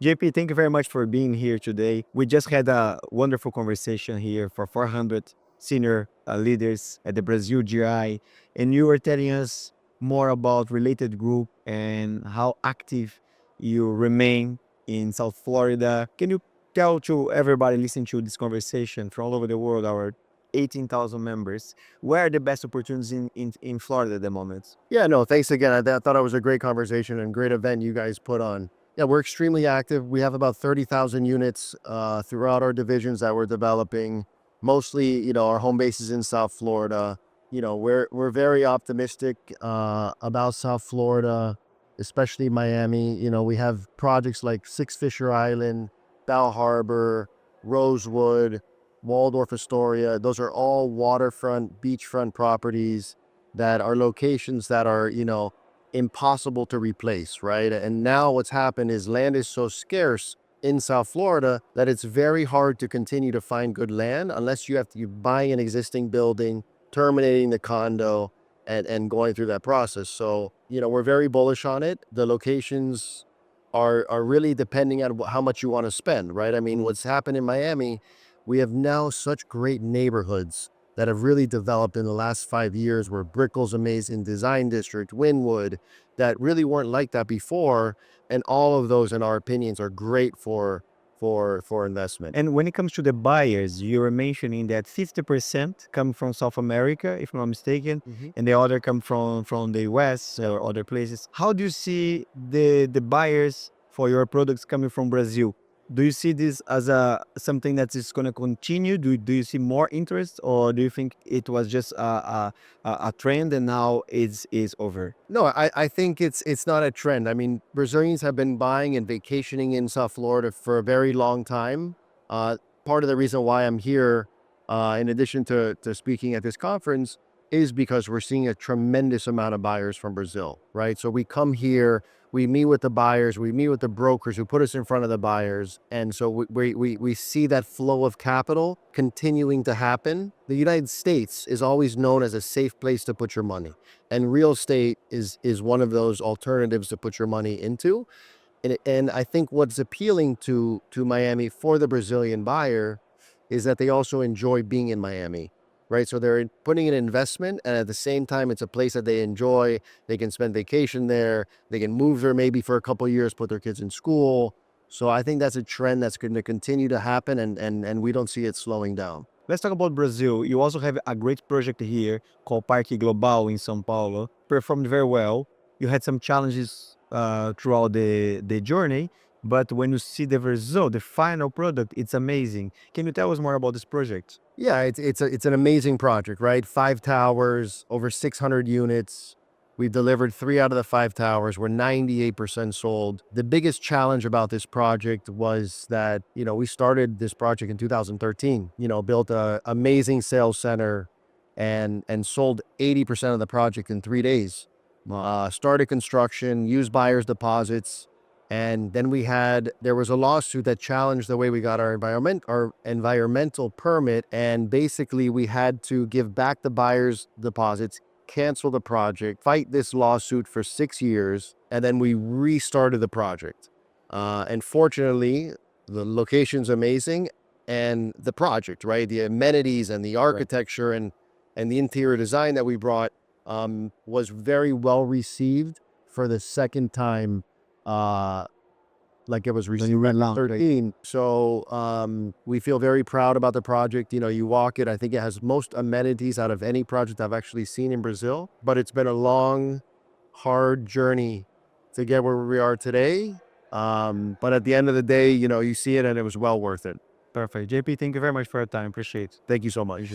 JP, thank you very much for being here today. We just had a wonderful conversation here for 400 senior leaders at the Brazil GRI, and you were telling us more about related group and how active you remain in South Florida. Can you tell to everybody listening to this conversation from all over the world, our 18,000 members, where are the best opportunities in Florida at the moment? Yeah, no, thanks again. I thought it was a great conversation and great event you guys put on. Yeah, we're extremely active. We have about 30,000 units throughout our divisions that we're developing. Mostly, our home base is in South Florida. We're very optimistic about South Florida, especially Miami. We have projects like Six Fisher Island, Bal Harbor, Rosewood, Waldorf Astoria. Those are all waterfront, beachfront properties that are locations that are, impossible to replace, right? And now what's happened is land is so scarce in South Florida that it's very hard to continue to find good land unless you buy an existing building, terminating the condo, and going through that process. So, we're very bullish on it. The locations are really depending on how much you want to spend, right? I mean, what's happened in Miami, we have now such great neighborhoods that have really developed in the last 5 years, where Brickell's amazing, Design District, Wynwood, that really weren't like that before. And all of those, in our opinions, are great for investment. And when it comes to the buyers, you were mentioning that 50% come from South America, if I'm not mistaken, and the other come from the US or other places. How do you see the buyers for your products coming from Brazil? Do you see this as something that is going to continue? Do you see more interest, or do you think it was just a trend and now is over? No, I think it's not a trend. I mean, Brazilians have been buying and vacationing in South Florida for a very long time. Part of the reason why I'm here, in addition to speaking at this conference, is because we're seeing a tremendous amount of buyers from Brazil, right? So we come here, we meet with the buyers, we meet with the brokers who put us in front of the buyers. And so we see that flow of capital continuing to happen. The United States is always known as a safe place to put your money. And real estate is one of those alternatives to put your money into. And I think what's appealing to Miami for the Brazilian buyer is that they also enjoy being in Miami, right? So they're putting an investment, and at the same time, it's a place that they enjoy. They can spend vacation there. They can move there maybe for a couple of years, put their kids in school. So I think that's a trend that's going to continue to happen, and we don't see it slowing down. Let's talk about Brazil. You also have a great project here called Parque Global in São Paulo. Performed very well. You had some challenges throughout the journey, but when you see the result, the final product, it's amazing. Can you tell us more about this project? Yeah, it's an amazing project, right? 5 towers, over 600 units. We've delivered 3 out of the 5 towers. We're 98% sold. The biggest challenge about this project was that, we started this project in 2013, built an amazing sales center and sold 80% of the project in 3 days. Started construction, used buyers' deposits. And then there was a lawsuit that challenged the way we got our environmental permit. And basically we had to give back the buyer's deposits, cancel the project, fight this lawsuit for 6 years, and then we restarted the project. And fortunately, the location's amazing, and the project, right? The amenities and the architecture and the interior design that we brought was very well received for the second time, like it was received in 2013. So we feel very proud about the project. You walk it, I think it has most amenities out of any project I've actually seen in Brazil. But it's been a long, hard journey to get where we are today. But at the end of the day, you see it and it was well worth it. Perfect. JP, thank you very much for your time. Appreciate it. Thank you so much.